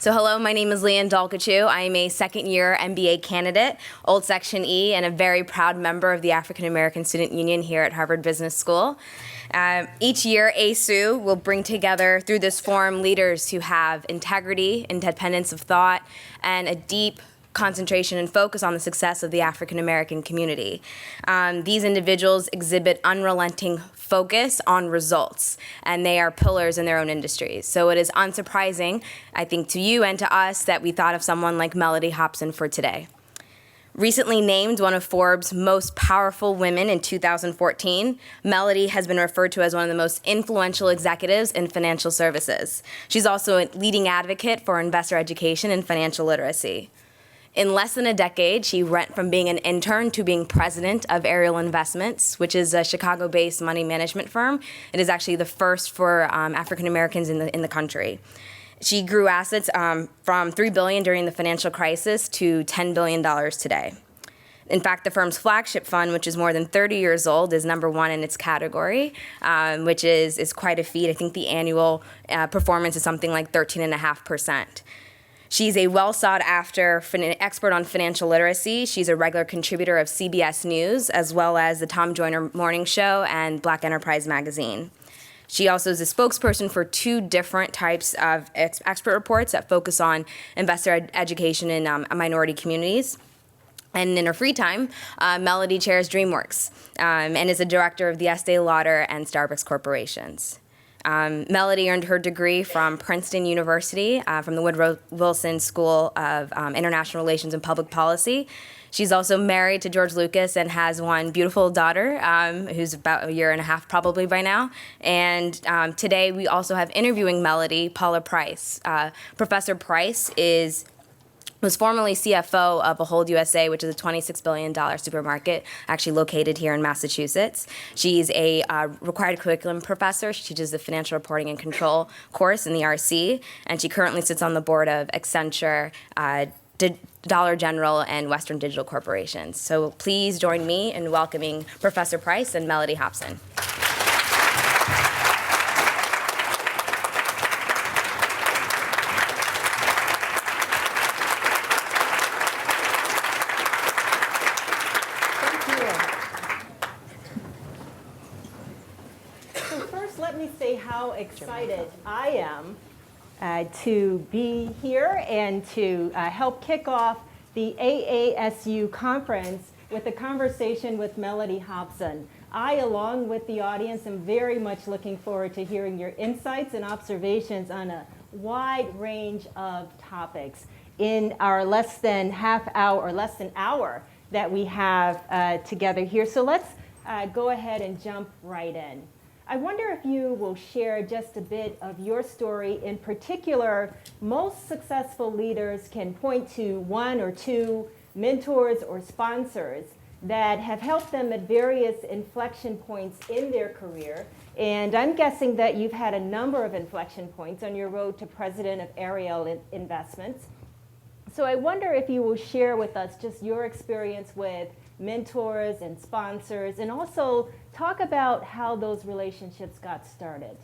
So hello, my name is Leanne Dalkachu. I am a second-year MBA candidate, Old Section E, and a very proud member of the African American Student Union here at Harvard Business School. Each year, AASU will bring together, through this forum, leaders who have integrity, independence of thought, and a deep concentration and focus on the success of the African American community. These individuals exhibit unrelenting focus on results, and they are pillars in their own industries. So it is unsurprising, I think, to you and to us that we thought of someone like Mellody Hobson for today. Recently named one of Forbes' most powerful women in 2014, Mellody has been referred to as one of the most influential executives in financial services. She's also a leading advocate for investor education and financial literacy. In less than a decade, she went from being an intern to being president of Ariel Investments, which is a Chicago-based money management firm. It is actually the first for African Americans in the country. She grew assets from $3 billion during the financial crisis to $10 billion today. In fact, the firm's flagship fund, which is more than 30 years old, is #1 in its category, which is quite a feat. I think the annual performance is something like 13.5%. She's a well-sought-after expert on financial literacy. She's a regular contributor of CBS News, as well as the Tom Joyner Morning Show and Black Enterprise Magazine. She also is a spokesperson for 2 different types of expert reports that focus on investor education in minority communities. And in her free time, Mellody chairs DreamWorks and is a director of the Estee Lauder and Starbucks corporations. Mellody earned her degree from Princeton University, from the Woodrow Wilson School of International Relations and Public Policy. She's also married to George Lucas and has one beautiful daughter, who's about a year and a half probably by now. And today we also have interviewing Mellody, Paula Price. Professor Price was formerly CFO of Behold USA, which is a $26 billion supermarket, actually located here in Massachusetts. She's a required curriculum professor. She teaches the Financial Reporting and Control course in the RC, and she currently sits on the board of Accenture, Dollar General, and Western Digital Corporations. So please join me in welcoming Professor Price and Mellody Hobson. How excited I am to be here and to help kick off the AASU conference with a conversation with Mellody Hobson. I, along with the audience, am very much looking forward to hearing your insights and observations on a wide range of topics in our less than hour that we have together here. So let's go ahead and jump right in. I wonder if you will share just a bit of your story. In particular, most successful leaders can point to 1 or 2 mentors or sponsors that have helped them at various inflection points in their career. And I'm guessing that you've had a number of inflection points on your road to president of Ariel Investments. So I wonder if you will share with us just your experience with mentors and sponsors, and also talk about how those relationships got started.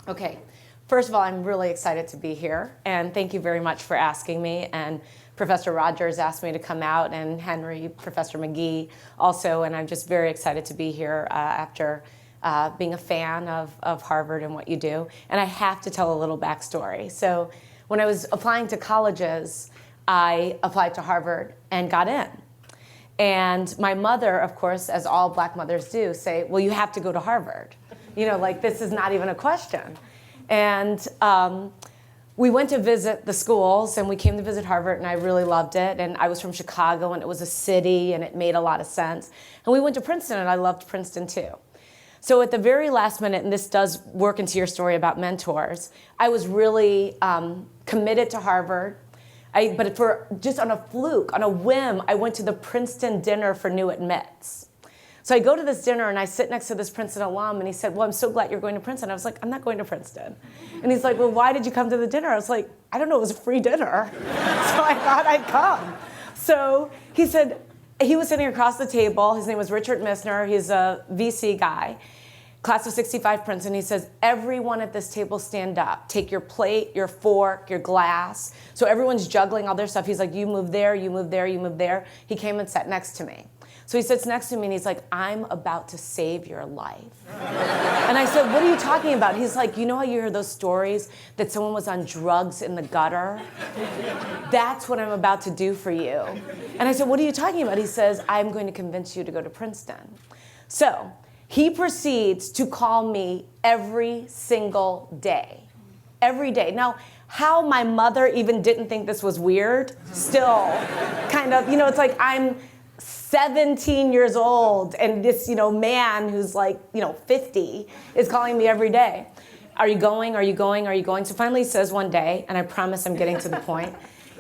Okay. First of all, I'm really excited to be here, and thank you very much for asking me. And Professor Rogers asked me to come out, and Henry, Professor McGee also, and I'm just very excited to be here after being a fan of Harvard and what you do. And I have to tell a little backstory. So when I was applying to colleges, I applied to Harvard and got in. And my mother, of course, as all black mothers do, say, well, you have to go to Harvard. You know, like, this is not even a question. And we went to visit the schools, and we came to visit Harvard, and I really loved it. And I was from Chicago, and it was a city, and it made a lot of sense. And we went to Princeton, and I loved Princeton too. So at the very last minute, and this does work into your story about mentors, I was really committed to Harvard. But for just on a fluke, on a whim, I went to the Princeton dinner for new admits. So I go to this dinner, and I sit next to this Princeton alum, and he said, well, I'm so glad you're going to Princeton. I was like, I'm not going to Princeton. And he's like, well, why did you come to the dinner? I was like, I don't know, it was a free dinner. So I thought I'd come. So he said, he was sitting across the table. His name was Richard Missner. He's a VC guy. Class of 65 Princeton, he says, everyone at this table stand up. Take your plate, your fork, your glass. So everyone's juggling all their stuff. He's like, you move there, you move there, you move there. He came and sat next to me. So he sits next to me and he's like, I'm about to save your life. And I said, what are you talking about? He's like, you know how you hear those stories that someone was on drugs in the gutter? That's what I'm about to do for you. And I said, what are you talking about? He says, I'm going to convince you to go to Princeton. So he proceeds to call me every single day. Every day. Now, how my mother even didn't think this was weird, still kind of, it's like I'm 17 years old and this, man who's like, 50 is calling me every day. Are you going? Are you going? Are you going? So finally he says one day, and I promise I'm getting to the point,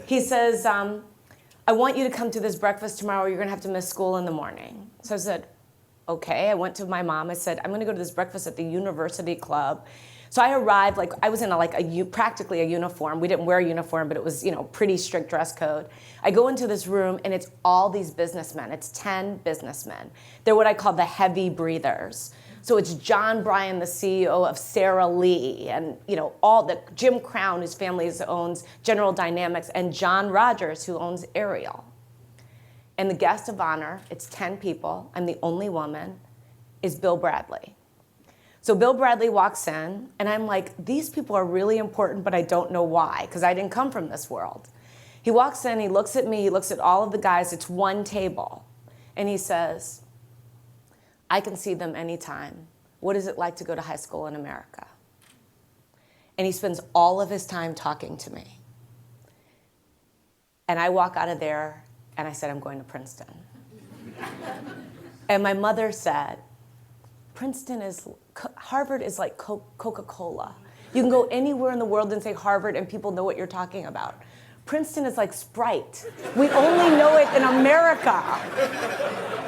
he says, I want you to come to this breakfast tomorrow or you're gonna have to miss school in the morning. So I said, okay. I went to my mom. I said, I'm going to go to this breakfast at the university club. So I arrived, I was in practically a uniform. We didn't wear a uniform, but it was, pretty strict dress code. I go into this room and it's all these businessmen. It's 10 businessmen. They're what I call the heavy breathers. So it's John Bryan, the CEO of Sara Lee, and all the Jim Crown, whose family owns General Dynamics, and John Rogers, who owns Ariel. And the guest of honor, it's 10 people, I'm the only woman, is Bill Bradley. So Bill Bradley walks in, and I'm like, these people are really important, but I don't know why, because I didn't come from this world. He walks in, he looks at me, he looks at all of the guys, it's one table, and he says, I can see them anytime. What is it like to go to high school in America? And he spends all of his time talking to me. And I walk out of there, and I said, I'm going to Princeton. And my mother said, Harvard is like Coca-Cola. You can go anywhere in the world and say Harvard and people know what you're talking about. Princeton is like Sprite. We only know it in America.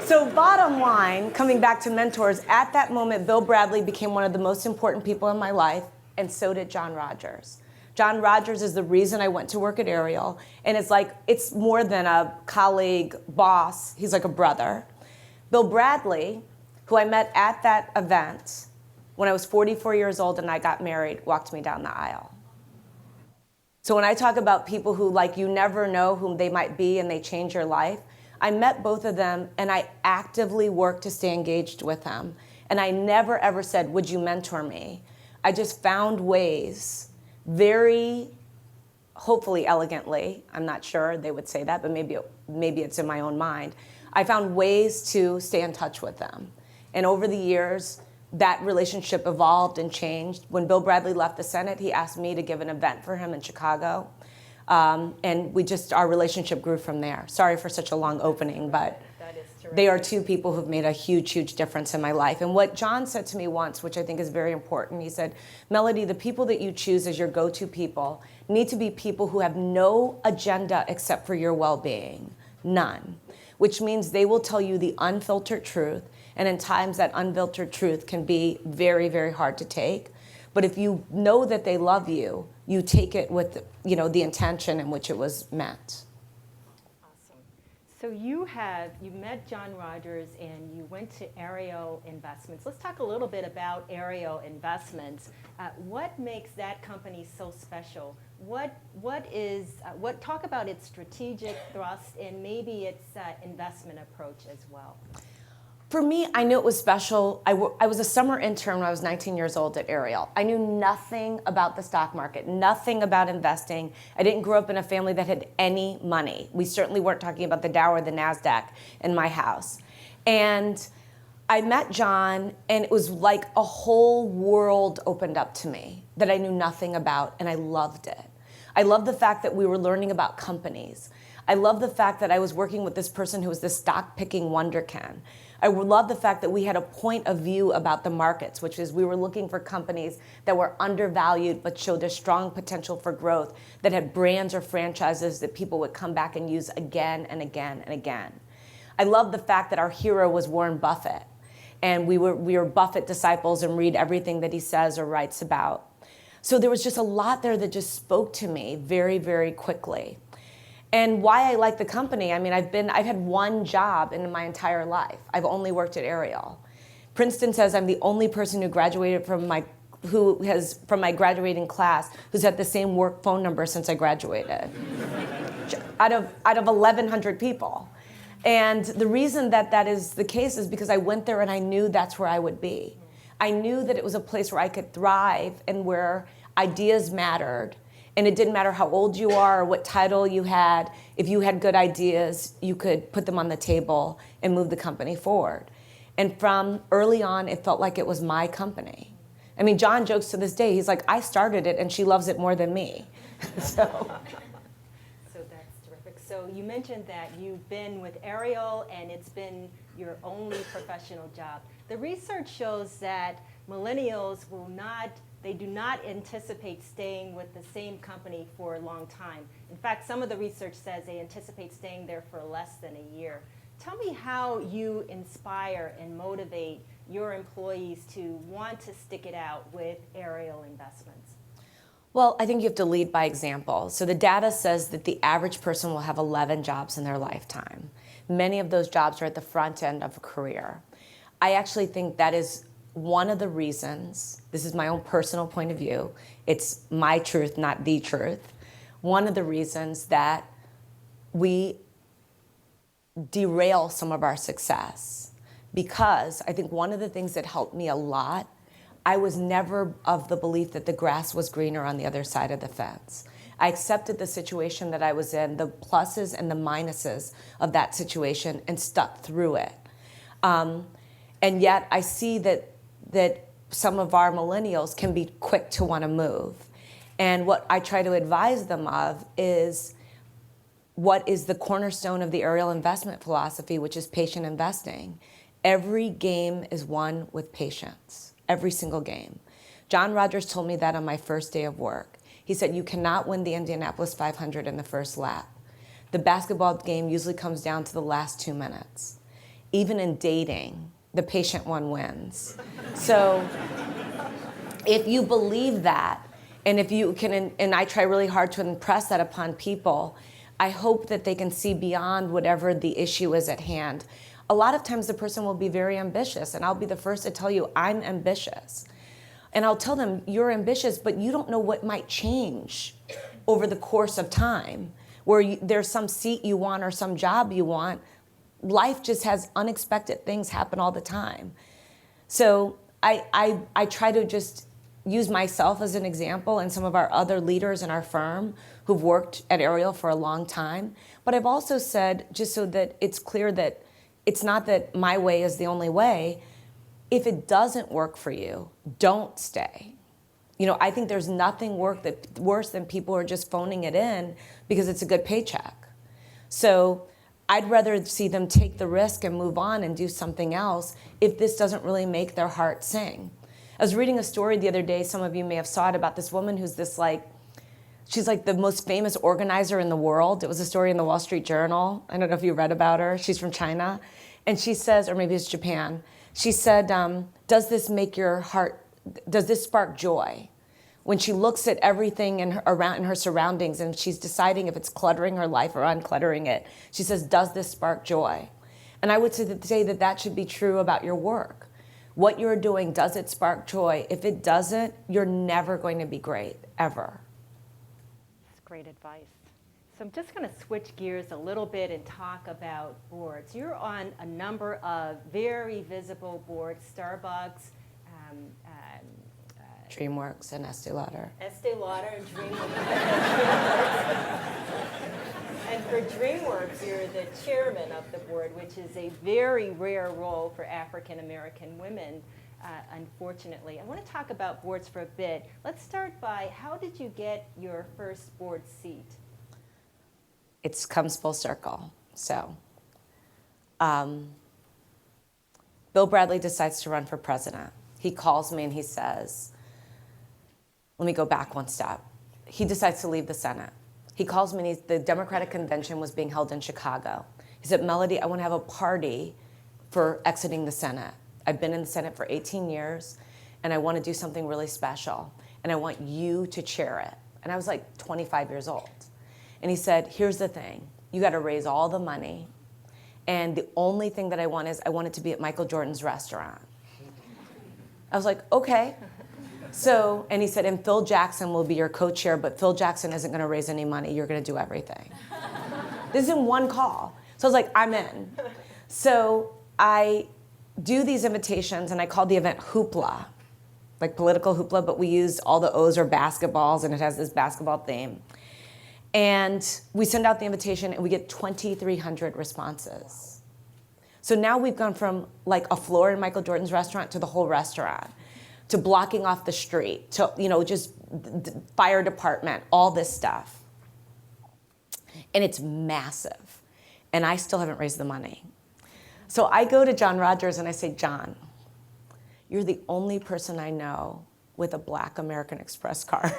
So bottom line, coming back to mentors, at that moment, Bill Bradley became one of the most important people in my life, and so did John Rogers. John Rogers is the reason I went to work at Ariel, and it's more than a colleague, boss, he's like a brother. Bill Bradley, who I met at that event when I was 44 years old and I got married, walked me down the aisle. So when I talk about people who you never know whom they might be and they change your life, I met both of them and I actively worked to stay engaged with them. And I never ever said, would you mentor me? I just found ways, very hopefully elegantly, I'm not sure they would say that, but maybe it's in my own mind. I found ways to stay in touch with them. And over the years, that relationship evolved and changed. When Bill Bradley left the Senate, he asked me to give an event for him in Chicago. And our relationship grew from there. Sorry for such a long opening, but they are two people who've made a huge, huge difference in my life. And what John said to me once, which I think is very important, he said, Mellody, the people that you choose as your go-to people need to be people who have no agenda except for your well-being, none, which means they will tell you the unfiltered truth. And in times that unfiltered truth can be very, very hard to take. But if you know that they love you, you take it with the intention in which it was meant. Awesome. So you met John Rogers and you went to Ariel Investments. Let's talk a little bit about Ariel Investments. What makes that company so special? Talk about its strategic thrust and maybe its investment approach as well. For me, I knew it was special. I was a summer intern when I was 19 years old at Ariel. I knew nothing about the stock market, nothing about investing. I didn't grow up in a family that had any money. We certainly weren't talking about the Dow or the NASDAQ in my house. And I met John, and it was like a whole world opened up to me that I knew nothing about, and I loved it. I loved the fact that we were learning about companies. I loved the fact that I was working with this person who was this stock-picking wonderkin. I love the fact that we had a point of view about the markets, which is we were looking for companies that were undervalued but showed a strong potential for growth, that had brands or franchises that people would come back and use again and again and again. I love the fact that our hero was Warren Buffett, and we were Buffett disciples and read everything that he says or writes about. So there was just a lot there that just spoke to me very, very quickly. And why I like the company, I've had one job in my entire life. I've only worked at Ariel Princeton says I'm the only person who graduated from my graduating class who's had the same work phone number since I graduated, out of 1,100 people. And the reason that is the case is because I went there and I knew that's where I would be. I knew that it was a place where I could thrive and where ideas mattered. And it didn't matter how old you are or what title you had. If you had good ideas, you could put them on the table and move the company forward. And from early on, it felt like it was my company. I mean, John jokes to this day, he's like, I started it and she loves it more than me. So that's terrific. So you mentioned that you've been with Ariel and it's been your only professional job. The research shows that millennials they do not anticipate staying with the same company for a long time. In fact, some of the research says they anticipate staying there for less than a year. Tell me how you inspire and motivate your employees to want to stick it out with Ariel Investments. Well, I think you have to lead by example. So the data says that the average person will have 11 jobs in their lifetime. Many of those jobs are at the front end of a career. I actually think that is one of the reasons, this is my own personal point of view, it's my truth, not the truth, one of the reasons that we derail some of our success. Because I think one of the things that helped me a lot, I was never of the belief that the grass was greener on the other side of the fence. I accepted the situation that I was in, the pluses and the minuses of that situation, and stuck through it. And yet I see that some of our millennials can be quick to want to move. And what I try to advise them of is what is the cornerstone of the Ariel investment philosophy, which is patient investing. Every game is won with patience, every single game. John Rogers told me that on my first day of work. He said, you cannot win the Indianapolis 500 in the first lap. The basketball game usually comes down to the last 2 minutes. Even in dating, the patient one wins. So if you believe that, and if you can, and I try really hard to impress that upon people, I hope that they can see beyond whatever the issue is at hand. A lot of times the person will be very ambitious, and I'll be the first to tell you, I'm ambitious. And I'll tell them, you're ambitious, but you don't know what might change over the course of time, where there's some seat you want or some job you want. Life just has unexpected things happen all the time. So I try to just use myself as an example and some of our other leaders in our firm who've worked at Ariel for a long time. But I've also said, just so that it's clear that it's not that my way is the only way, if it doesn't work for you, don't stay. You know, I think there's nothing worse than people who are just phoning it in because it's a good paycheck. So I'd rather see them take the risk and move on and do something else if this doesn't really make their heart sing. I was reading a story the other day, some of you may have saw it, about this woman who's she's like the most famous organizer in the world. It was a story in the Wall Street Journal. I don't know if you read about her. She's from China. And she says, or maybe it's Japan, she said, does this spark joy? When she looks at everything in her surroundings and she's deciding if it's cluttering her life or uncluttering it, she says, does this spark joy? And I would say that should be true about your work. What you're doing, does it spark joy? If it doesn't, you're never going to be great, ever. That's great advice. So I'm just going to switch gears a little bit and talk about boards. You're on a number of very visible boards, Starbucks, DreamWorks and Estee Lauder. Estee Lauder and DreamWorks. And for DreamWorks, you're the chairman of the board, which is a very rare role for African American women, unfortunately. I want to talk about boards for a bit. Let's start by, how did you get your first board seat? It comes full circle. So, Bill Bradley decides to run for president. He calls me and he says, let me go back one step. He decides to leave the Senate. He calls me and the Democratic convention was being held in Chicago. He said, Mellody, I want to have a party for exiting the Senate. I've been in the Senate for 18 years and I want to do something really special and I want you to chair it. And I was like 25 years old. And he said, here's the thing, you got to raise all the money and the only thing that I want is I want it to be at Michael Jordan's restaurant. I was like, okay. So, and he said, and Phil Jackson will be your co-chair, but Phil Jackson isn't gonna raise any money. You're gonna do everything. This is in one call. So I was like, I'm in. So I do these invitations, and I called the event Hoopla, like political hoopla, but we used all the O's are basketballs, and it has this basketball theme. And we send out the invitation, and we get 2,300 responses. So now we've gone from like a floor in Michael Jordan's restaurant to the whole restaurant, to blocking off the street, to just the fire department, all this stuff. And it's massive. And I still haven't raised the money. So I go to John Rogers and I say, John, you're the only person I know with a black American Express card.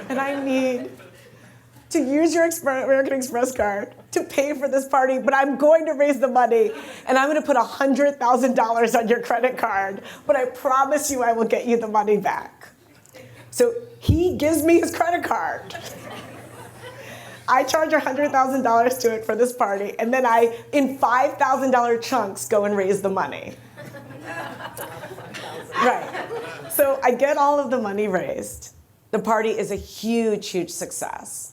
And I need to use your American Express card to pay for this party, but I'm going to raise the money, and I'm going to put $100,000 on your credit card, but I promise you I will get you the money back. So he gives me his credit card. I charge $100,000 to it for this party, and then I, in $5,000 chunks, go and raise the money. Right. So I get all of the money raised. The party is a huge, huge success.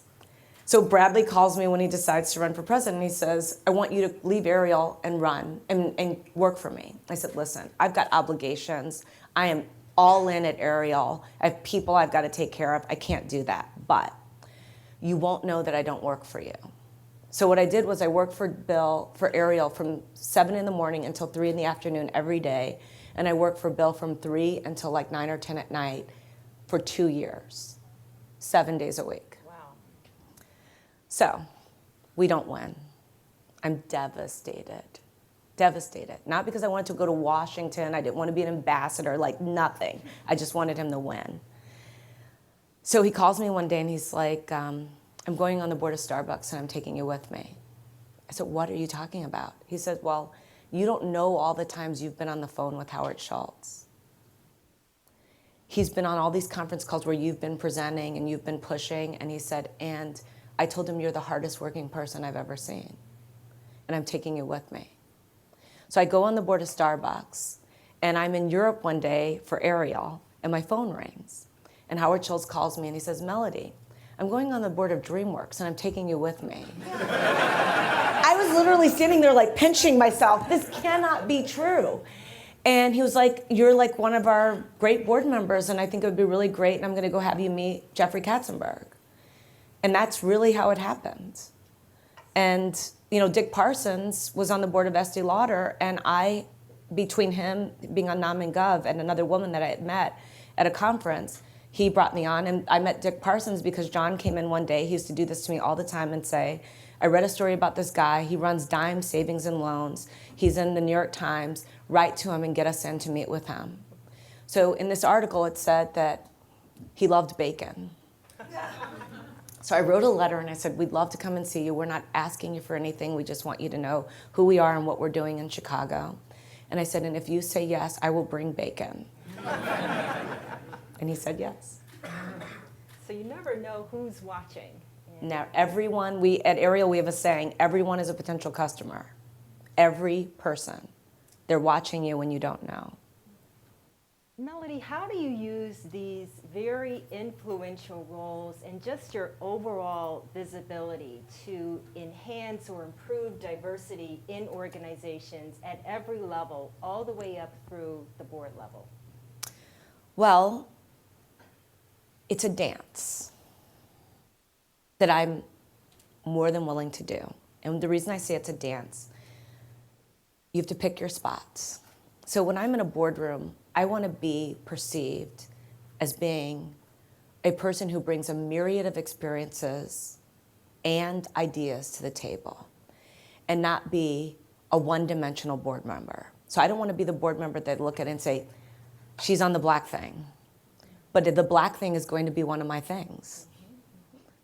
So Bradley calls me when he decides to run for president. He says, I want you to leave Ariel and run and work for me. I said, listen, I've got obligations. I am all in at Ariel. I have people I've got to take care of. I can't do that. But you won't know that I don't work for you. So what I did was I worked for Ariel from 7 in the morning until 3 in the afternoon every day. And I worked for Bill from 3 until like 9 or 10 at night for 2 years, 7 days a week. So, we don't win. I'm devastated. Devastated. Not because I wanted to go to Washington, I didn't want to be an ambassador, like nothing. I just wanted him to win. So he calls me one day and he's like, I'm going on the board of Starbucks and I'm taking you with me. I said, what are you talking about? He said, well, you don't know all the times you've been on the phone with Howard Schultz. He's been on all these conference calls where you've been presenting and you've been pushing, and he said, and I told him, you're the hardest working person I've ever seen, and I'm taking you with me. So I go on the board of Starbucks, and I'm in Europe one day for Ariel, and my phone rings. And Howard Schultz calls me, and he says, Mellody, I'm going on the board of DreamWorks, and I'm taking you with me. I was literally standing there like pinching myself. This cannot be true. And he was like, you're like one of our great board members, and I think it would be really great, and I'm going to go have you meet Jeffrey Katzenberg. And that's really how it happened. And, Dick Parsons was on the board of Estee Lauder, and I, between him being on Nom and Gov and another woman that I had met at a conference, he brought me on, and I met Dick Parsons because John came in one day. He used to do this to me all the time and say, I read a story about this guy. He runs Dime Savings and Loans. He's in the New York Times. Write to him and get us in to meet with him. So in this article, it said that he loved bacon. So I wrote a letter and I said, we'd love to come and see you. We're not asking you for anything. We just want you to know who we are and what we're doing in Chicago. And I said, and if you say yes, I will bring bacon. And he said yes. So you never know who's watching. Now, everyone, at Ariel, we have a saying, everyone is a potential customer. Every person. They're watching you when you don't know. Mellody, how do you use these very influential roles and just your overall visibility to enhance or improve diversity in organizations at every level, all the way up through the board level? Well, it's a dance that I'm more than willing to do. And the reason I say it's a dance, you have to pick your spots. So when I'm in a boardroom, I want to be perceived as being a person who brings a myriad of experiences and ideas to the table and not be a one-dimensional board member. So I don't want to be the board member that look at it and say, she's on the black thing. But the black thing is going to be one of my things.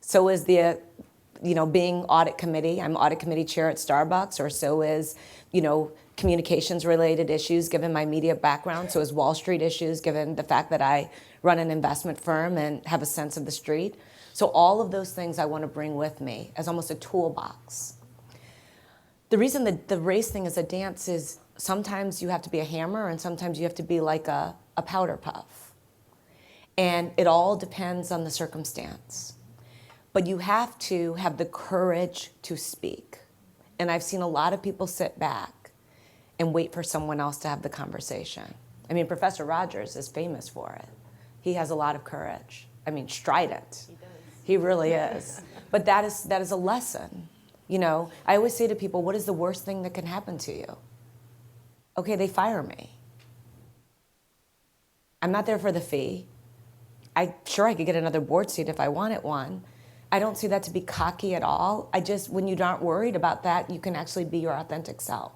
So is the, being audit committee. I'm audit committee chair at Starbucks, or so is, communications related issues given my media background. So is Wall Street issues given the fact that I run an investment firm and have a sense of the street. So all of those things I want to bring with me as almost a toolbox. The reason that the race thing is a dance is sometimes you have to be a hammer and sometimes you have to be like a powder puff. And it all depends on the circumstance. But you have to have the courage to speak. And I've seen a lot of people sit back and wait for someone else to have the conversation. I mean, Professor Rogers is famous for it. He has a lot of courage. I mean, strident. He does. He really is. But that is a lesson. You know, I always say to people, what is the worst thing that can happen to you? Okay, they fire me. I'm not there for the fee. Sure, I could get another board seat if I wanted one. I don't see that to be cocky at all. When you're not worried about that, you can actually be your authentic self.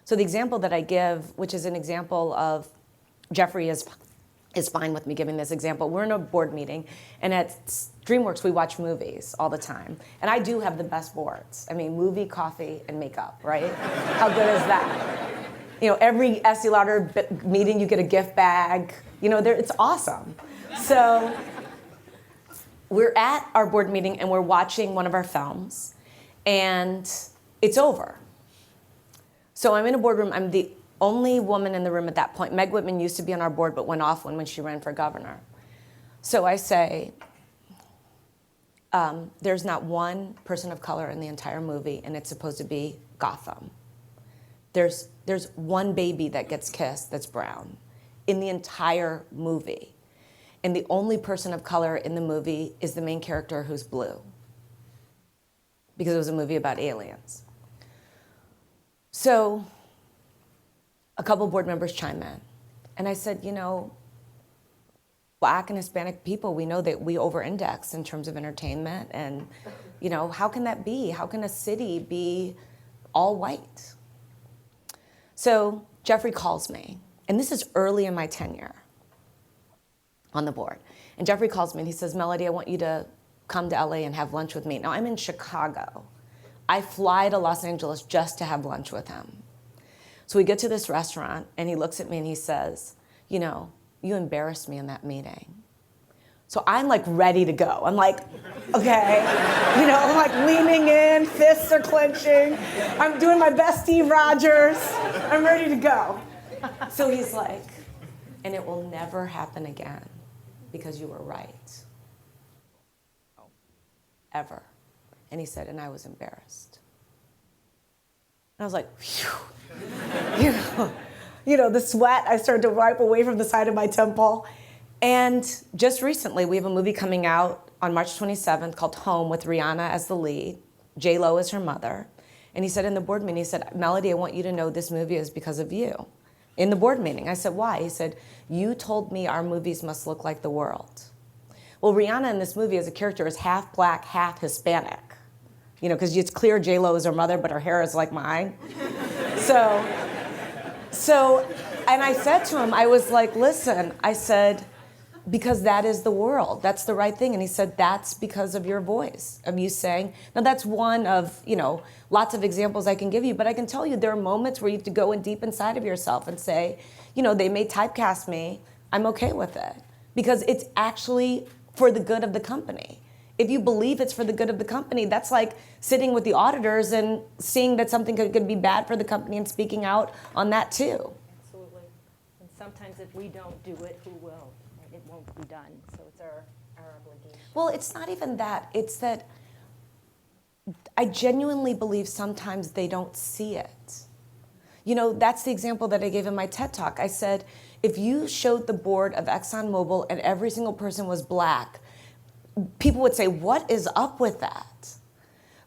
So the example that I give, which is an example of, Jeffrey is fine with me giving this example. We're in a board meeting, and at DreamWorks, we watch movies all the time. And I do have the best boards. I mean, movie, coffee, and makeup, right? How good is that? You know, every Estee Lauder meeting, you get a gift bag. You know, it's awesome. So we're at our board meeting, and we're watching one of our films, and it's over. So I'm in a boardroom. I'm the only woman in the room at that point. Meg Whitman used to be on our board, but went off when she ran for governor. So I say, there's not one person of color in the entire movie, and it's supposed to be Gotham. There's one baby that gets kissed that's brown in the entire movie. And the only person of color in the movie is the main character who's blue, because it was a movie about aliens. So a couple board members chime in. And I said, you know, Black and Hispanic people, we know that we over-index in terms of entertainment. And, you know, how can that be? How can a city be all white? So Jeffrey calls me. And this is early in my tenure on the board. And Jeffrey calls me and he says, Mellody, I want you to come to LA and have lunch with me. Now, I'm in Chicago. I fly to Los Angeles just to have lunch with him. So we get to this restaurant, and he looks at me and he says, you know, you embarrassed me in that meeting. So I'm like ready to go. I'm like, okay. You know, I'm like leaning in, fists are clenching. I'm doing my best Steve Rogers. I'm ready to go. So he's like, and it will never happen again because you were right. Ever. And he said, and I was embarrassed. And I was like, phew. You know, the sweat, I started to wipe away from the side of my temple. And just recently, we have a movie coming out on March 27th called Home with Rihanna as the lead. J-Lo is her mother. And he said in the board meeting, he said, Mellody, I want you to know this movie is because of you. In the board meeting, I said, why? He said, you told me our movies must look like the world. Well, Rihanna in this movie as a character is half Black, half Hispanic. You know, because it's clear J-Lo is her mother, but her hair is like mine. So, and I said to him, I was like, listen, I said, because that is the world. That's the right thing. And he said, that's because of your voice, of you saying, now that's one of, you know, lots of examples I can give you, but I can tell you there are moments where you have to go in deep inside of yourself and say, you know, they may typecast me, I'm okay with it. Because it's actually for the good of the company. If you believe it's for the good of the company, that's like sitting with the auditors and seeing that something could be bad for the company and speaking out on that too. Absolutely. And sometimes if we don't do it, who will? It won't be done. So it's our obligation. Well, it's not even that. It's that I genuinely believe sometimes they don't see it. You know, that's the example that I gave in my TED Talk. I said, if you showed the board of ExxonMobil and every single person was Black, people would say, what is up with that?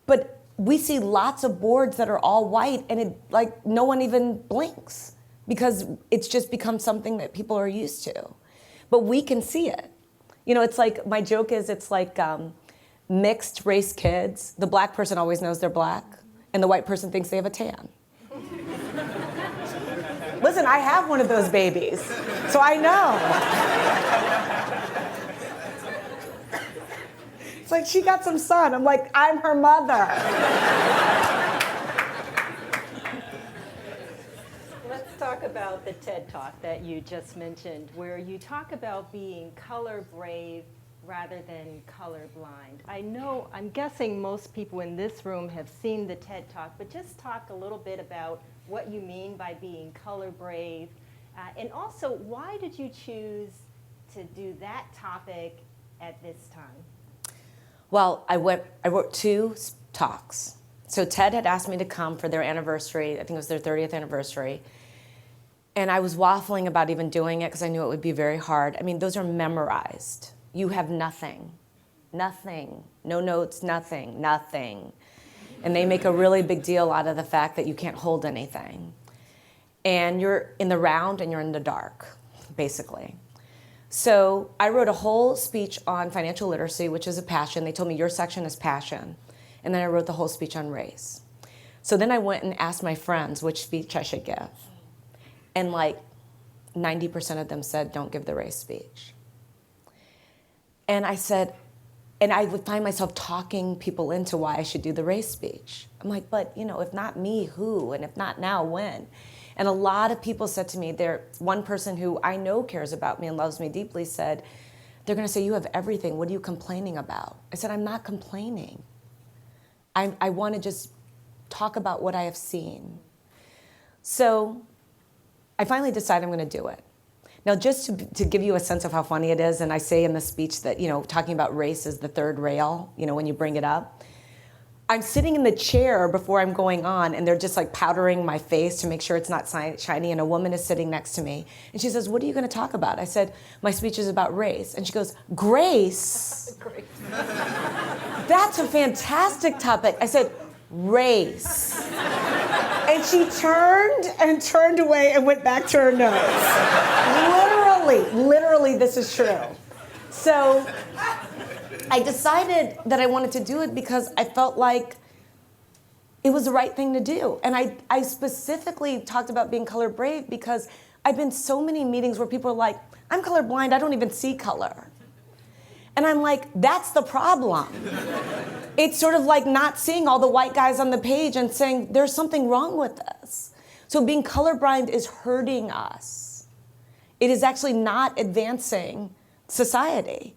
But we see lots of boards that are all white, and it, like, no one even blinks because it's just become something that people are used to. But we can see it. You know, it's like, my joke is, it's like mixed race kids. The Black person always knows they're Black, and the white person thinks they have a tan. Listen, I have one of those babies, so I know. It's like, she got some sun. I'm like, I'm her mother. Let's talk about the TED Talk that you just mentioned, where you talk about being color brave rather than color blind. I'm guessing most people in this room have seen the TED Talk, but just talk a little bit about what you mean by being color brave, and also why did you choose to do that topic at this time? Well, I wrote 2 talks. So TED had asked me to come for their anniversary. I think it was their 30th anniversary. And I was waffling about even doing it because I knew it would be very hard. I mean, those are memorized. You have nothing. Nothing. No notes, nothing. Nothing. And they make a really big deal out of the fact that you can't hold anything. And you're in the round and you're in the dark, basically. So I wrote a whole speech on financial literacy, which is a passion. They told me your section is passion. And then I wrote the whole speech on race. So then I went and asked my friends which speech I should give. And like 90% of them said, don't give the race speech. And I said, and I would find myself talking people into why I should do the race speech. I'm like, but if not me, who? And if not now, when? And a lot of people said to me, one person who I know cares about me and loves me deeply said, they're gonna say, you have everything, what are you complaining about? I said, I'm not complaining. I wanna just talk about what I have seen. So I finally decided I'm gonna do it. Now, just to give you a sense of how funny it is, and I say in the speech that, talking about race is the third rail, when you bring it up. I'm sitting in the chair before I'm going on, and they're just like powdering my face to make sure it's not shiny, and a woman is sitting next to me. And she says, what are you gonna talk about? I said, my speech is about race. And she goes, Grace? Great. That's a fantastic topic. I said, race. And she turned away and went back to her notes. Literally, this is true. So I decided that I wanted to do it because I felt like it was the right thing to do. And I specifically talked about being color brave because I've been so many meetings where people are like, I'm colorblind, I don't even see color. And I'm like, that's the problem. It's sort of like not seeing all the white guys on the page and saying, there's something wrong with this. So being colorblind is hurting us. It is actually not advancing society.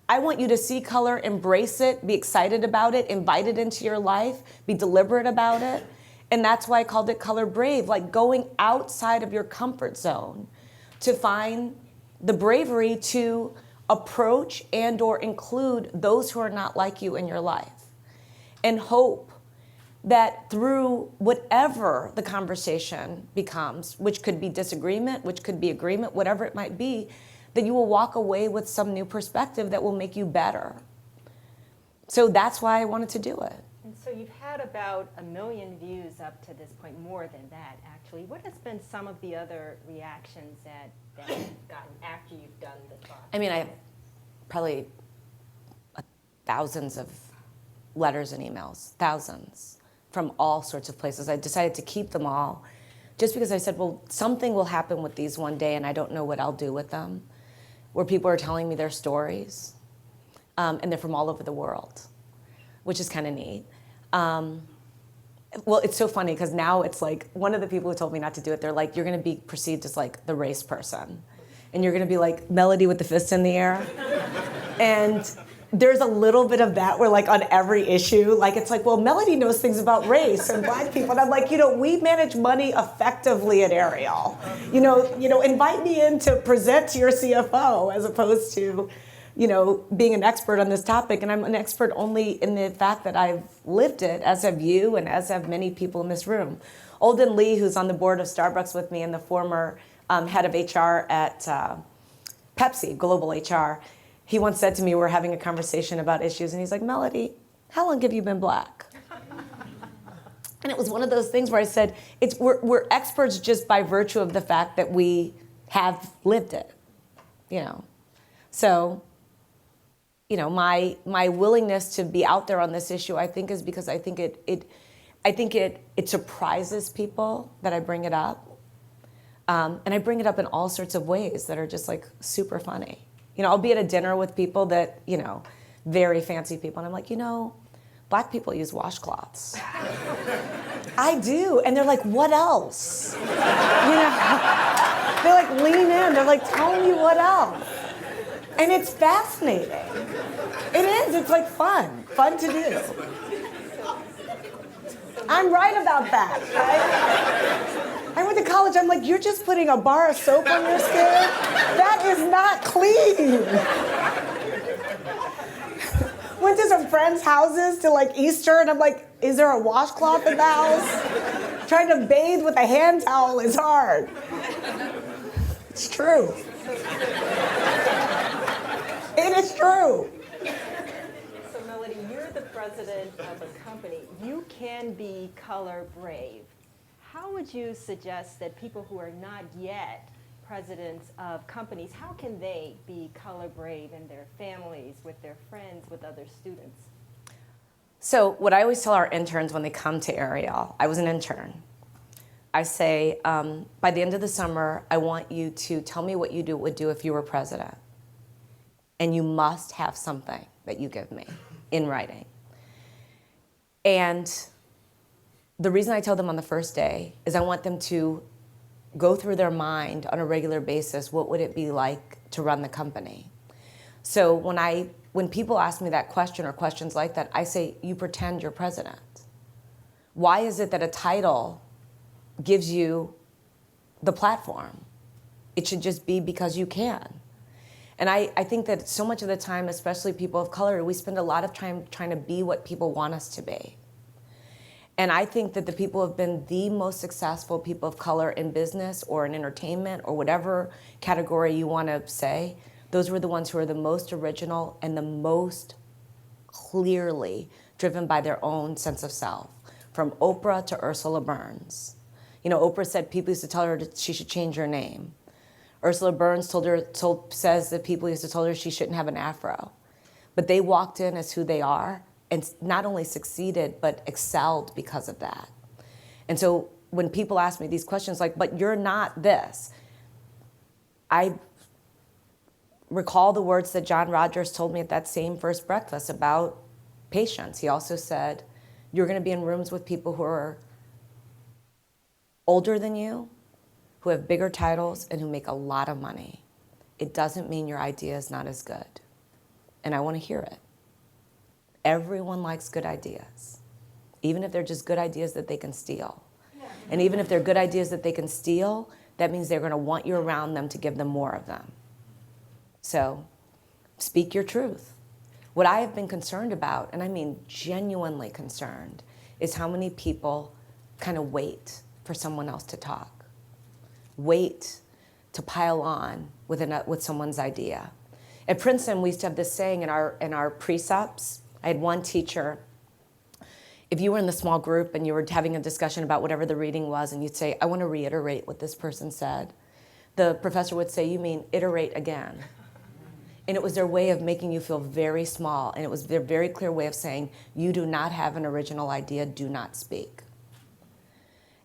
I want you to see color, embrace it, be excited about it, invite it into your life, be deliberate about it. And that's why I called it Color Brave, like going outside of your comfort zone to find the bravery to approach and or include those who are not like you in your life. And hope that through whatever the conversation becomes, which could be disagreement, which could be agreement, whatever it might be, that you will walk away with some new perspective that will make you better. So that's why I wanted to do it. And so you've had about 1 million views up to this point, more than that, actually. What has been some of the other reactions that you've gotten after you've done the talk? I mean, I have probably thousands of letters and emails, thousands, from all sorts of places. I decided to keep them all just because I said, well, something will happen with these one day and I don't know what I'll do with them, where people are telling me their stories, and they're from all over the world, which is kind of neat. Well, it's so funny because now it's like, one of the people who told me not to do it, they're like, you're gonna be perceived as like the race person. And you're gonna be like Mellody with the fist in the air. And there's a little bit of that where like on every issue, like it's like, well, Mellody knows things about race and black people. And I'm like, we manage money effectively at Ariel. Invite me in to present to your CFO as opposed to, being an expert on this topic. And I'm an expert only in the fact that I've lived it, as have you and as have many people in this room. Olden Lee, who's on the board of Starbucks with me and the former head of HR at Pepsi, Global HR, he once said to me, we're having a conversation about issues, and he's like, Mellody, how long have you been black? And it was one of those things where I said, we're experts just by virtue of the fact that we have lived it, So, my willingness to be out there on this issue, I think, is because I think it surprises people that I bring it up. And I bring it up in all sorts of ways that are just like super funny. I'll be at a dinner with people that, very fancy people, and I'm like, black people use washcloths. I do, and they're like, what else? They're like, lean in, they're like, tell me what else. And it's fascinating. It is, it's like fun to do. I'm right about that, right? I went to college, I'm like, you're just putting a bar of soap on your skin? That is not clean. Went to some friends' houses to like Easter, and I'm like, is there a washcloth in the house? Trying to bathe with a hand towel is hard. It's true. It is true. So Mellody, you're the president of a company. You can be color brave. How would you suggest that people who are not yet presidents of companies, how can they be color brave in their families, with their friends, with other students? So what I always tell our interns when they come to Ariel, I was an intern. I say, by the end of the summer, I want you to tell me what you would do if you were president. And you must have something that you give me in writing. And the reason I tell them on the first day is I want them to go through their mind on a regular basis, what would it be like to run the company? So when people ask me that question or questions like that, I say, you pretend you're president. Why is it that a title gives you the platform? It should just be because you can. And I think that so much of the time, especially people of color, we spend a lot of time trying to be what people want us to be. And I think that the people who have been the most successful people of color in business or in entertainment or whatever category you want to say, those were the ones who are the most original and the most clearly driven by their own sense of self, from Oprah to Ursula Burns. You know, Oprah said people used to tell her she should change her name. Ursula Burns says that people used to tell her she shouldn't have an afro. But they walked in as who they are and not only succeeded, but excelled because of that. And so when people ask me these questions like, but you're not this, I recall the words that John Rogers told me at that same first breakfast about patience. He also said, you're going to be in rooms with people who are older than you, who have bigger titles, and who make a lot of money. It doesn't mean your idea is not as good. And I want to hear it. Everyone likes good ideas, even if they're just good ideas that they can steal. And even if they're good ideas that they can steal, that means they're going to want you around them to give them more of them. So speak your truth. What I have been concerned about, and I mean genuinely concerned, is how many people kind of wait for someone else to talk. Wait to pile on with someone's idea. At Princeton, we used to have this saying in our precepts. I had one teacher, if you were in the small group and you were having a discussion about whatever the reading was, and you'd say, I want to reiterate what this person said, the professor would say, you mean iterate again. And it was their way of making you feel very small, and it was their very clear way of saying, you do not have an original idea, do not speak.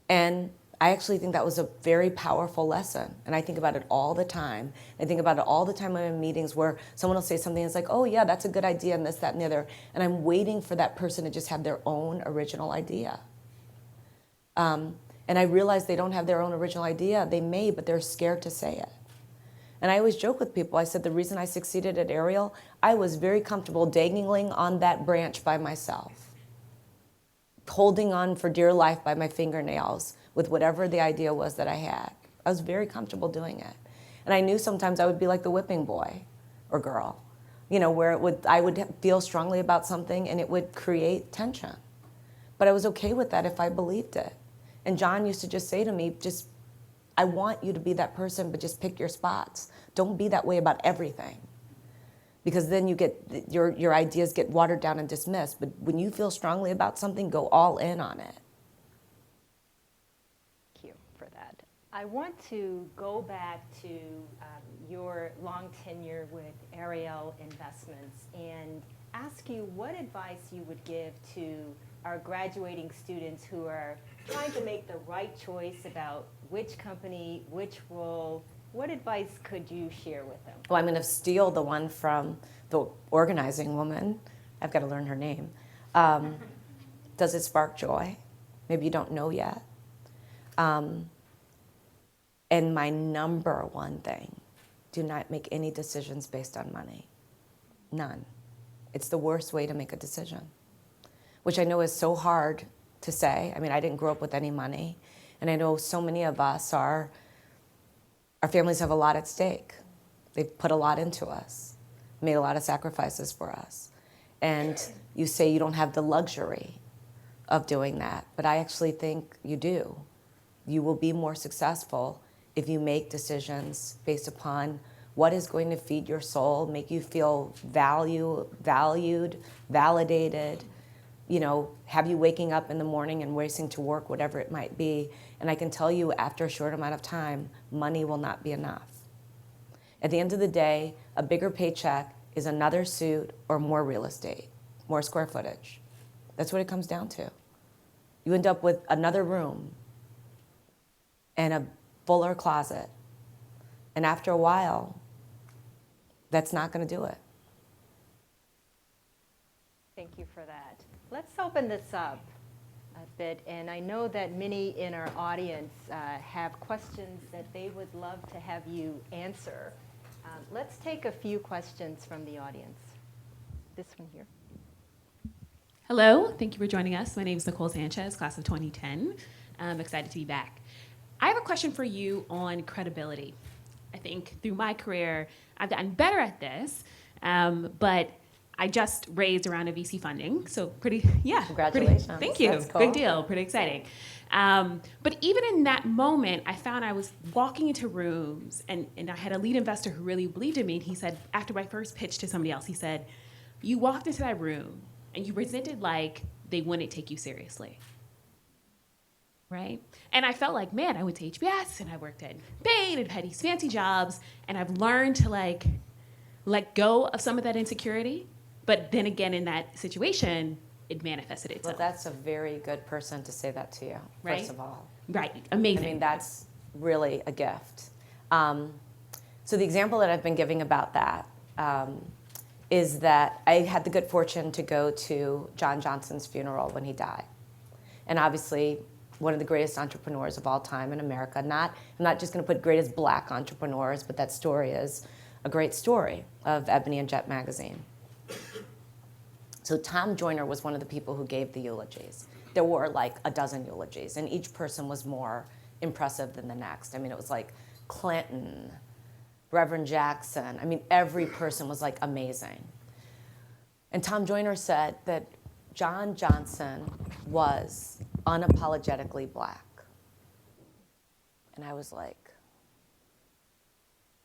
And I actually think that was a very powerful lesson, and I think about it all the time. I think about it all the time when I'm in meetings where someone will say something, and it's like, oh yeah, that's a good idea, and this, that, and the other, and I'm waiting for that person to just have their own original idea. And I realize they don't have their own original idea. They may, but they're scared to say it. And I always joke with people, I said the reason I succeeded at Ariel, I was very comfortable dangling on that branch by myself, holding on for dear life by my fingernails, with whatever the idea was that I had. I was very comfortable doing it. And I knew sometimes I would be like the whipping boy or girl, you know, where I would feel strongly about something and it would create tension. But I was okay with that if I believed it. And John used to just say to me, I want you to be that person, but just pick your spots. Don't be that way about everything. Because then you get, your ideas get watered down and dismissed. But when you feel strongly about something, go all in on it. I want to go back to your long tenure with Ariel Investments and ask you what advice you would give to our graduating students who are trying to make the right choice about which company, which role. What advice could you share with them? Well, I'm going to steal the one from the organizing woman. I've got to learn her name. Does it spark joy? Maybe you don't know yet. And my number one thing, do not make any decisions based on money. None. It's the worst way to make a decision, which I know is so hard to say. I mean, I didn't grow up with any money. And I know so many of us our families have a lot at stake. They've put a lot into us, made a lot of sacrifices for us. And you say you don't have the luxury of doing that, but I actually think you do. You will be more successful if you make decisions based upon what is going to feed your soul, make you feel valued, validated, have you waking up in the morning and racing to work, whatever it might be. And I can tell you, after a short amount of time, money will not be enough. At the end of the day, a bigger paycheck is another suit or more real estate, more square footage. That's what it comes down to. You end up with another room and a fuller closet. And after a while, that's not going to do it. Thank you for that. Let's open this up a bit. And I know that many in our audience have questions that they would love to have you answer. Let's take a few questions from the audience. This one here. Hello, thank you for joining us. My name is Nicole Sanchez, class of 2010. I'm excited to be back. I have a question for you on credibility. I think through my career, I've gotten better at this, but I just raised a round of VC funding, so Congratulations. Thank you. That's cool. Big deal, pretty exciting. But even in that moment, I found I was walking into rooms, and I had a lead investor who really believed in me, and he said, after my first pitch to somebody else, he said, you walked into that room, and you presented like they wouldn't take you seriously. Right? And I felt like, man, I went to HBS and I worked at Bain and had these fancy jobs, and I've learned to let go of some of that insecurity. But then again, in that situation, it manifested itself. Well, that's a very good person to say that to you, right? First of all. Right, amazing. I mean, that's really a gift. So the example that I've been giving about that is that I had the good fortune to go to John Johnson's funeral when he died. And obviously, one of the greatest entrepreneurs of all time in America. I'm not just going to put greatest black entrepreneurs, but that story is a great story of Ebony and Jet magazine. So Tom Joyner was one of the people who gave the eulogies. There were like a dozen eulogies, and each person was more impressive than the next. I mean, it was like Clinton, Reverend Jackson. I mean, every person was like amazing. And Tom Joyner said that John Johnson was unapologetically black. And I was like,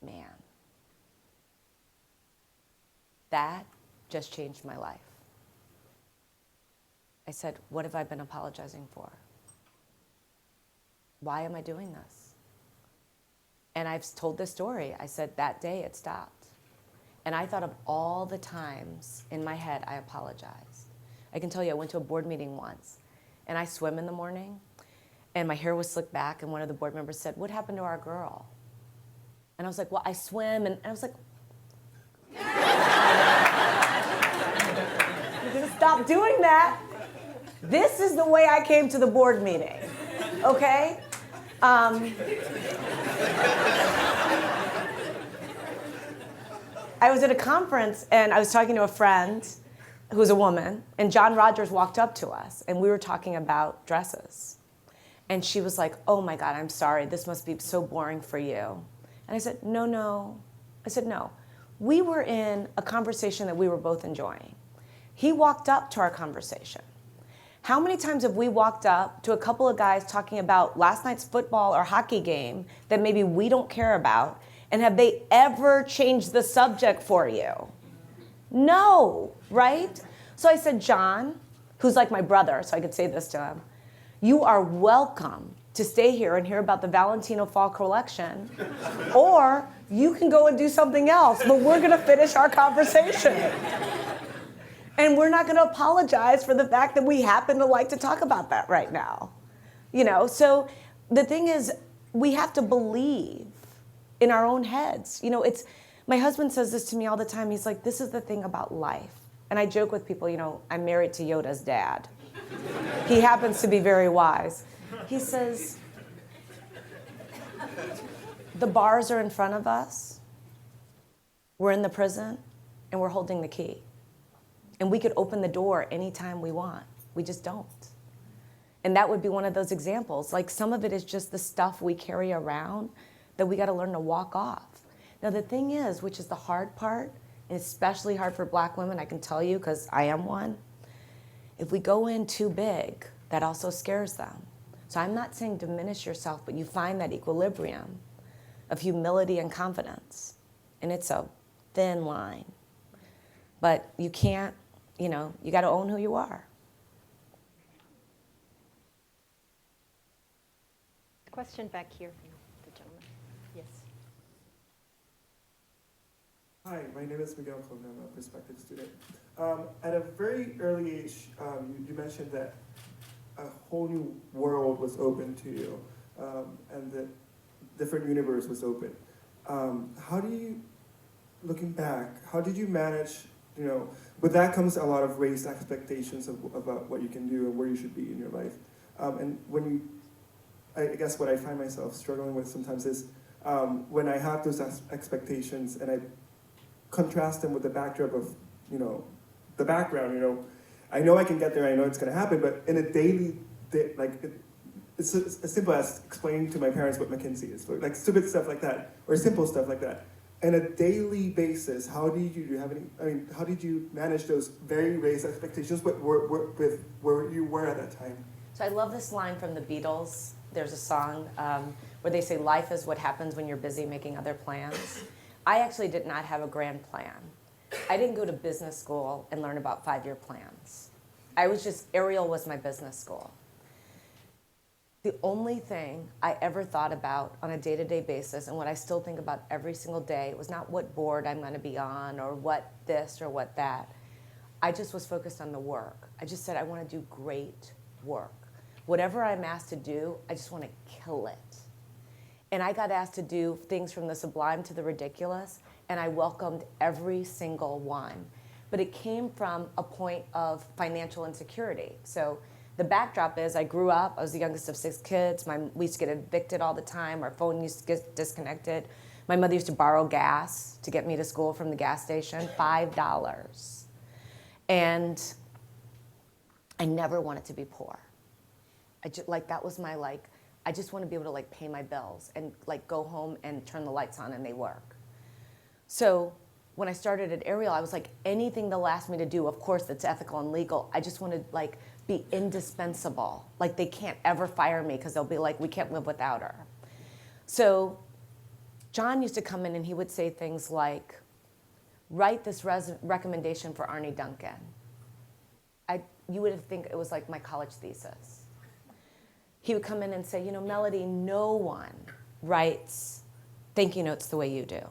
man, that just changed my life. I said, what have I been apologizing for? Why am I doing this? And I've told this story. I said, that day it stopped. And I thought of all the times in my head I apologized. I can tell you, I went to a board meeting once, and I swim in the morning, and my hair was slicked back, and one of the board members said, what happened to our girl? And I was like, well, I swim, and I was like, you gonna stop doing that? This is the way I came to the board meeting, okay? I was at a conference, and I was talking to a friend who was a woman, and John Rogers walked up to us, and we were talking about dresses. And she was like, oh my God, I'm sorry, this must be so boring for you. And I said, no. I said, no. We were in a conversation that we were both enjoying. He walked up to our conversation. How many times have we walked up to a couple of guys talking about last night's football or hockey game that maybe we don't care about, and have they ever changed the subject for you? No, right? So I said, John, who's like my brother, so I could say this to him, you are welcome to stay here and hear about the Valentino Fall Collection, or you can go and do something else, but we're gonna finish our conversation. And we're not going to apologize for the fact that we happen to like to talk about that right now. So the thing is, we have to believe in our own heads. My husband says this to me all the time. He's like, this is the thing about life. And I joke with people, I'm married to Yoda's dad. He happens to be very wise. He says, the bars are in front of us, we're in the prison, and we're holding the key. And we could open the door anytime we want. We just don't. And that would be one of those examples. Like, some of it is just the stuff we carry around that we got to learn to walk off. Now, the thing is, which is the hard part, and especially hard for Black women, I can tell you, because I am one, if we go in too big, that also scares them. So I'm not saying diminish yourself, but you find that equilibrium of humility and confidence. And it's a thin line. But you can't, you got to own who you are. Question back here from the gentleman. Yes. Hi, my name is Miguel Colon. I'm a prospective student. At a very early age, you mentioned that a whole new world was open to you, and that different universe was open. How do you, looking back, how did you manage, with that comes a lot of raised expectations about what you can do and where you should be in your life. And I guess what I find myself struggling with sometimes is when I have those expectations and I contrast them with the backdrop of, the background, I know I can get there, I know it's gonna happen, but in a daily, it's as simple as explaining to my parents what McKinsey is, like stupid stuff like that, or simple stuff like that. On a daily basis, how did you manage those very raised expectations with where you were at that time? So I love this line from the Beatles. There's a song where they say, life is what happens when you're busy making other plans. I actually did not have a grand plan. I didn't go to business school and learn about 5-year plans. Ariel was my business school. The only thing I ever thought about on a day-to-day basis, and what I still think about every single day, was not what board I'm gonna be on, or what this or what that. I just was focused on the work. I just said, I wanna do great work. Whatever I'm asked to do, I just wanna kill it. And I got asked to do things from the sublime to the ridiculous, and I welcomed every single one. But it came from a point of financial insecurity. So the backdrop is, I grew up, I was the youngest of 6 kids. We used to get evicted all the time. Our phone used to get disconnected. My mother used to borrow gas to get me to school from the gas station, $5. And I never wanted to be poor. That was my, I just want to be able to pay my bills and go home and turn the lights on and they work. So when I started at Ariel, I was like, anything they'll ask me to do, of course, that's ethical and legal. I just want to be indispensable. They can't ever fire me because they'll be like, we can't live without her. So John used to come in and he would say things like, write this recommendation for Arnie Duncan. You would think it was like my college thesis. He would come in and say, Mellody, no one writes thank you notes the way you do. And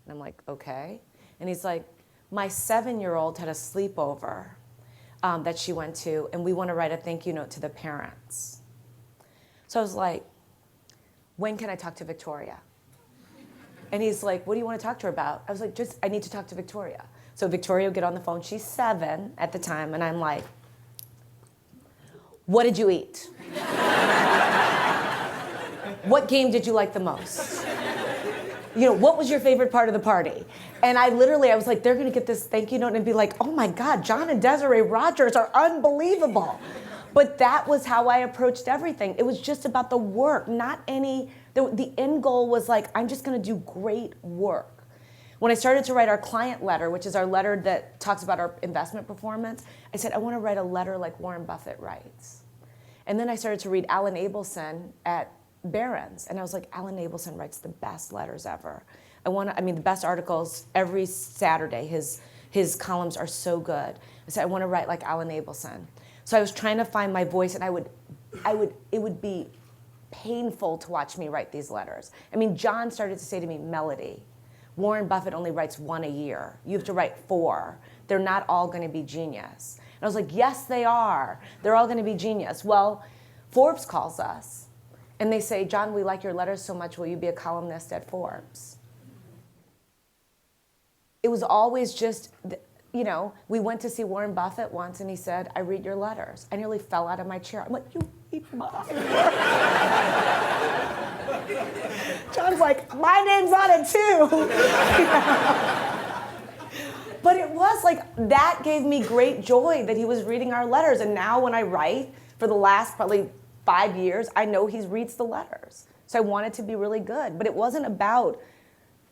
I'm like, okay. And he's like, my 7-year-old had a sleepover that she went to, and we want to write a thank you note to the parents. So I was like, when can I talk to Victoria? And he's like, what do you want to talk to her about? I was like, I need to talk to Victoria. So Victoria would get on the phone. She's 7 at the time, and I'm like, what did you eat? What game did you like the most? What was your favorite part of the party? And I was like, they're gonna get this thank you note and be like, oh my God, John and Desiree Rogers are unbelievable. But that was how I approached everything. It was just about the work, not the end goal was I'm just gonna do great work. When I started to write our client letter, which is our letter that talks about our investment performance, I said, I wanna write a letter like Warren Buffett writes. And then I started to read Alan Abelson at Barron's, and I was like, Alan Abelson writes the best letters ever. The best articles every Saturday. His columns are so good. I said, I want to write like Alan Abelson. So I was trying to find my voice, and it would be painful to watch me write these letters. John started to say to me, Mellody, Warren Buffett only writes 1 a year. You have to write 4. They're not all going to be genius. And I was like, yes, they are. They're all going to be genius. Well, Forbes calls us, and they say, John, we like your letters so much, will you be a columnist at Forbes? It was always just, we went to see Warren Buffett once, and he said, I read your letters. I nearly fell out of my chair. I'm like, you read mine? John's like, my name's on it too. But it was that gave me great joy that he was reading our letters. And now when I write, For the last probably 5 years, I know he reads the letters. So I want it to be really good. But it wasn't about,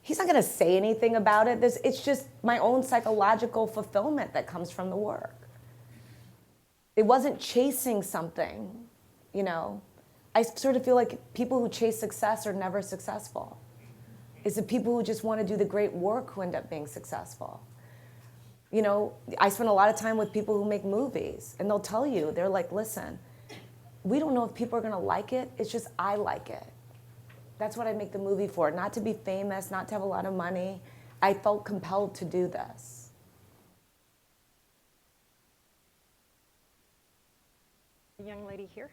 he's not going to say anything about it. It's just my own psychological fulfillment that comes from the work. It wasn't chasing something, you know. I sort of feel like people who chase success are never successful. It's the people who just want to do the great work who end up being successful. You know, I spend a lot of time with people who make movies, and they'll tell you, they're like, listen, we don't know if people are going to like it. It's just I like it. That's what I make the movie for, not to be famous, not to have a lot of money. I felt compelled to do this. The young lady here.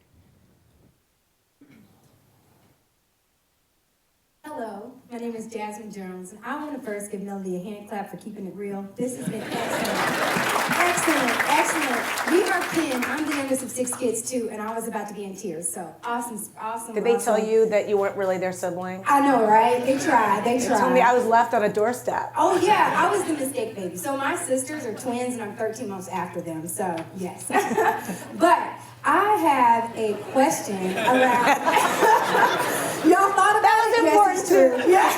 Hello, my name is Jasmine Jones, and I want to first give Mellody a hand clap for keeping it real. This has been excellent. Excellent, excellent. We are kin. I'm the youngest of 6 kids, too, and I was about to be in tears, so awesome, awesome. Did they tell you that you weren't really their sibling? I know, right? They tried, they tried. They told me I was left on a doorstep. Oh, yeah, I was the mistake baby. So my sisters are twins, and I'm 13 months after them, so yes. But I have a question around. Y'all thought about that was important too. Yeah.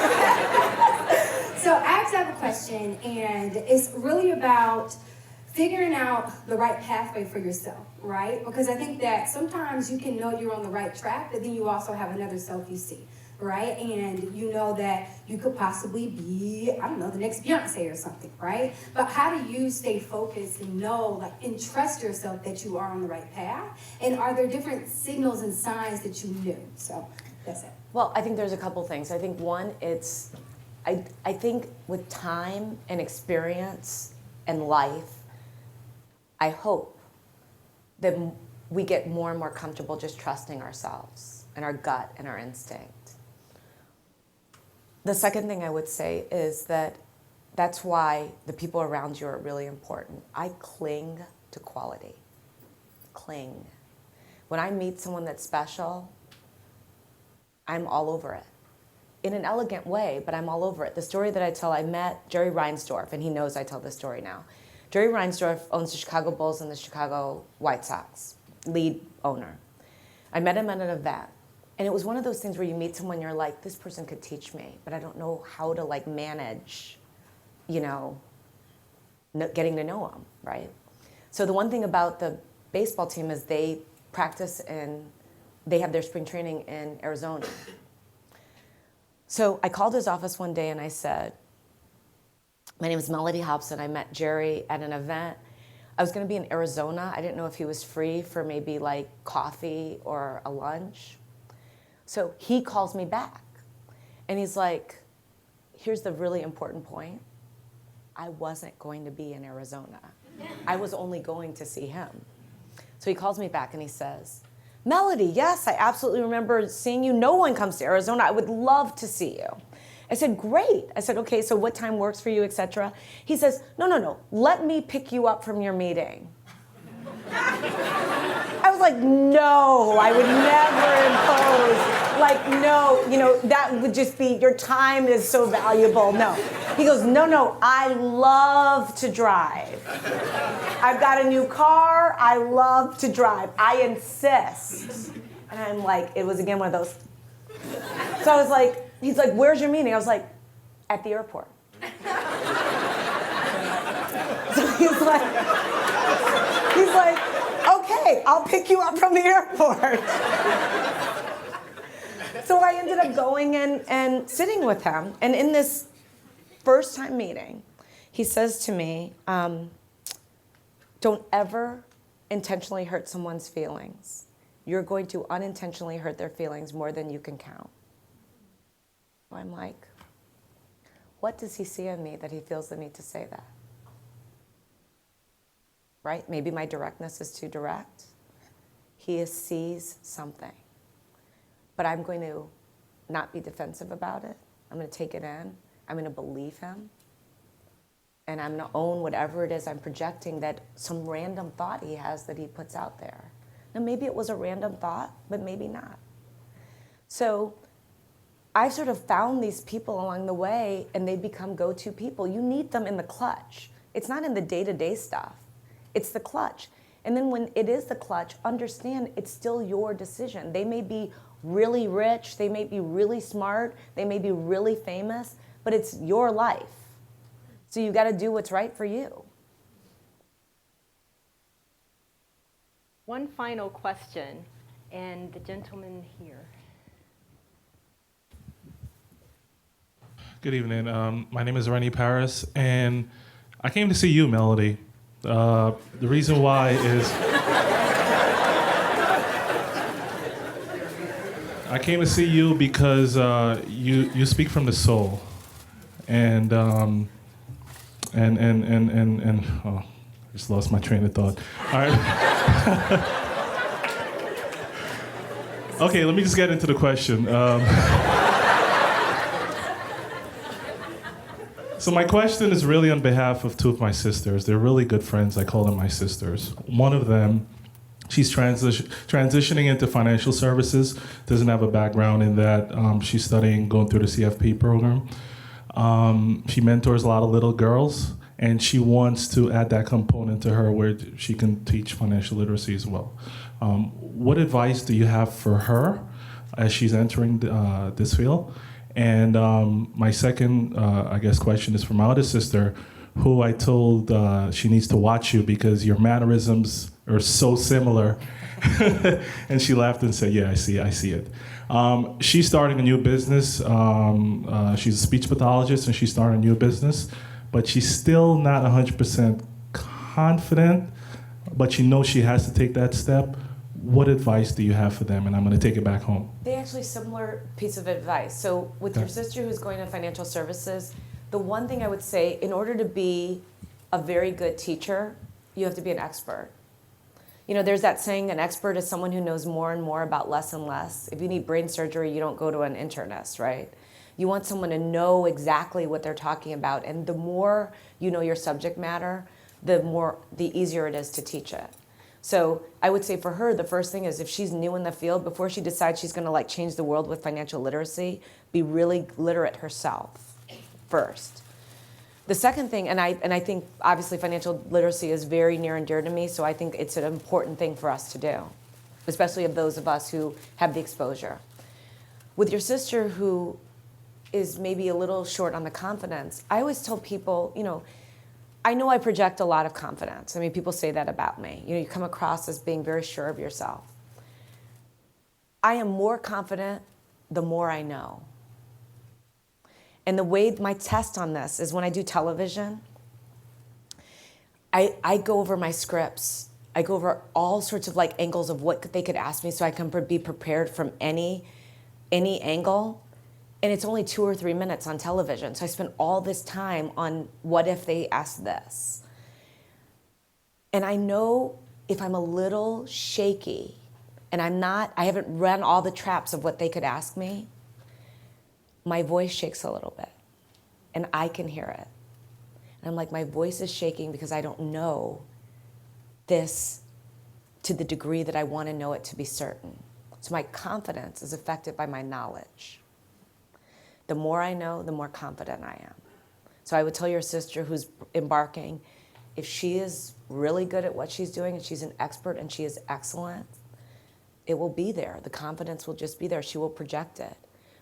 So I actually have a question, and it's really about figuring out the right pathway for yourself, right? Because I think that sometimes you can know you're on the right track, but then you also have another self you see, right? And you know that you could possibly be, I don't know, the next Beyonce or something, right? But how do you stay focused and know, like, and trust yourself that you are on the right path? And are there different signals and signs that you knew? So that's it. Well, I think there's a couple things. I think one, I think with time and experience and life, I hope that we get more and more comfortable just trusting ourselves and our gut and our instinct. The second thing I would say is that that's why the people around you are really important. I cling to quality. Cling. When I meet someone that's special, I'm all over it. In an elegant way, but I'm all over it. The story that I tell, I met Jerry Reinsdorf, and he knows I tell this story now. Jerry Reinsdorf owns the Chicago Bulls and the Chicago White Sox, lead owner. I met him at an event, and it was one of those things where you meet someone, you're like, this person could teach me, but I don't know how to like manage, you know, getting to know them, right? So the one thing about the baseball team is they practice and they have their spring training in Arizona. So I called his office one day and I said, my name is Mellody Hobson. I met Jerry at an event. I was going to be in Arizona. I didn't know if he was free for maybe like coffee or a lunch. So he calls me back and he's like, here's the really important point. I wasn't going to be in Arizona. I was only going to see him. So he calls me back and he says, Mellody, yes, I absolutely remember seeing you. No one comes to Arizona. I would love to see you. I said, great. I said, okay, so what time works for you, etc. He says, no, let me pick you up from your meeting. I was like, no, I would never impose. Like, no, you know, that would just be, your time is so valuable. No. He goes, no, I love to drive. I've got a new car. I love to drive. I insist. And I'm like, it was again one of those. So I was like, he's like, where's your meeting? I was like, at the airport. So he's like, okay, I'll pick you up from the airport. So I ended up going and sitting with him. And in this first time meeting, he says to me, don't ever intentionally hurt someone's feelings. You're going to unintentionally hurt their feelings more than you can count. So I'm like, what does he see in me that he feels the need to say that? Right? Maybe my directness is too direct. He sees something. But I'm going to not be defensive about it. I'm going to take it in. I'm going to believe him. And I'm going to own whatever it is I'm projecting, that some random thought he has that he puts out there. Now, maybe it was a random thought, but maybe not. So I've sort of found these people along the way, and they become go-to people. You need them in the clutch. It's not in the day-to-day stuff. It's the clutch. And then when it is the clutch, understand it's still your decision. They may be really rich, they may be really smart, they may be really famous, but it's your life. So you got to do what's right for you. One final question, and the gentleman here. Good evening. My name is Rennie Paris, and I came to see you, Mellody. The reason why is I came to see you because you speak from the soul, and oh, I just lost my train of thought. All right. Okay, let me just get into the question. So my question is really on behalf of two of my sisters. They're really good friends. I call them my sisters. One of them, she's transitioning into financial services, doesn't have a background in that. She's studying, going through the CFP program. She mentors a lot of little girls, and she wants to add that component to her where she can teach financial literacy as well. What advice do you have for her as she's entering this field? And my second, I guess, question is for my other sister, who I told she needs to watch you because your mannerisms are so similar. And she laughed and said, yeah, I see it. She's starting a new business. She's a speech pathologist, and she's starting a new business. But she's still not 100% confident, but she knows she has to take that step. What advice do you have for them? And I'm going to take it back home. They actually similar piece of advice. So with your sister who's going to financial services, the one thing I would say, in order to be a very good teacher, you have to be an expert. You know, there's that saying, an expert is someone who knows more and more about less and less. If you need brain surgery, you don't go to an internist, right? You want someone to know exactly what they're talking about. And the more you know your subject matter, the easier it is to teach it. So I would say for her, the first thing is if she's new in the field, before she decides she's going to like change the world with financial literacy, be really literate herself first. The second thing, and I think obviously financial literacy is very near and dear to me, so I think it's an important thing for us to do, especially of those of us who have the exposure. With your sister who is maybe a little short on the confidence, I always tell people, you know I project a lot of confidence. I mean, people say that about me. You know, you come across as being very sure of yourself. I am more confident the more I know. And the way my test on this is when I do television, I go over my scripts. I go over all sorts of like angles of what they could ask me so I can be prepared from any angle. And it's only 2 or 3 minutes on television. So I spent all this time on what if they asked this. And I know if I'm a little shaky and I haven't run all the traps of what they could ask me, my voice shakes a little bit and I can hear it. And I'm like, my voice is shaking because I don't know this to the degree that I want to know it to be certain. So my confidence is affected by my knowledge. The more I know, the more confident I am. So I would tell your sister who's embarking, if she is really good at what she's doing and she's an expert and she is excellent, it will be there. The confidence will just be there. She will project it.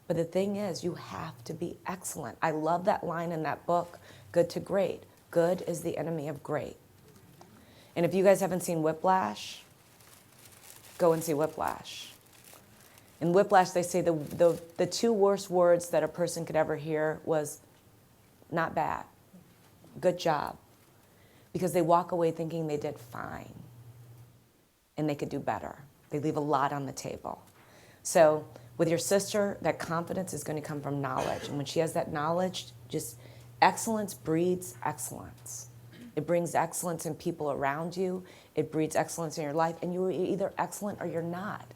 But the thing is, you have to be excellent. I love that line in that book, Good to Great. Good is the enemy of great. And if you guys haven't seen Whiplash, go and see Whiplash. In Whiplash, they say the 2 worst words that a person could ever hear was not bad, good job, because they walk away thinking they did fine and they could do better. They leave a lot on the table. So with your sister, that confidence is going to come from knowledge. And when she has that knowledge, just excellence breeds excellence. It brings excellence in people around you. It breeds excellence in your life. And you're either excellent or you're not.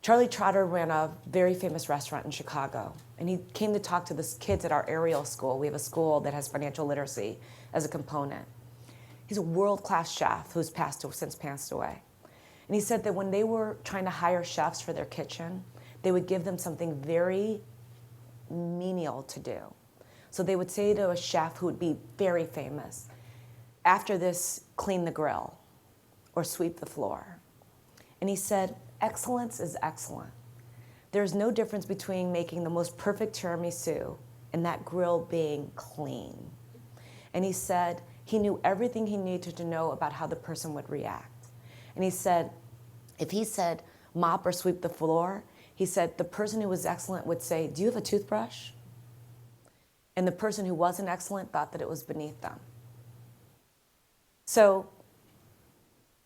Charlie Trotter ran a very famous restaurant in Chicago, and he came to talk to the kids at our Ariel school. We have a school that has financial literacy as a component. He's a world-class chef who's since passed away. And he said that when they were trying to hire chefs for their kitchen, they would give them something very menial to do. So they would say to a chef who would be very famous, after this, clean the grill. or sweep the floor? And he said, excellence is excellent. There's no difference between making the most perfect tiramisu and that grill being clean. And he said he knew everything he needed to know about how the person would react. And he said, if he said mop or sweep the floor, he said the person who was excellent would say, do you have a toothbrush? And the person who wasn't excellent thought that it was beneath them. So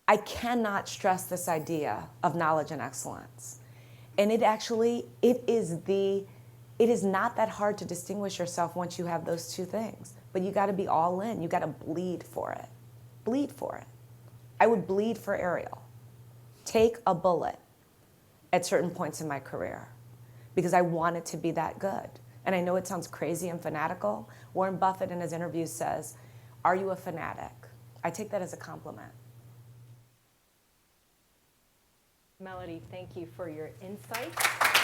I cannot stress this idea of knowledge and excellence. And it is not that hard to distinguish yourself once you have those two things. But you gotta be all in, you gotta bleed for it. Bleed for it. I would bleed for Ariel. Take a bullet at certain points in my career because I want it to be that good. And I know it sounds crazy and fanatical. Warren Buffett in his interviews says, are you a fanatic? I take that as a compliment. Mellody, thank you for your insights.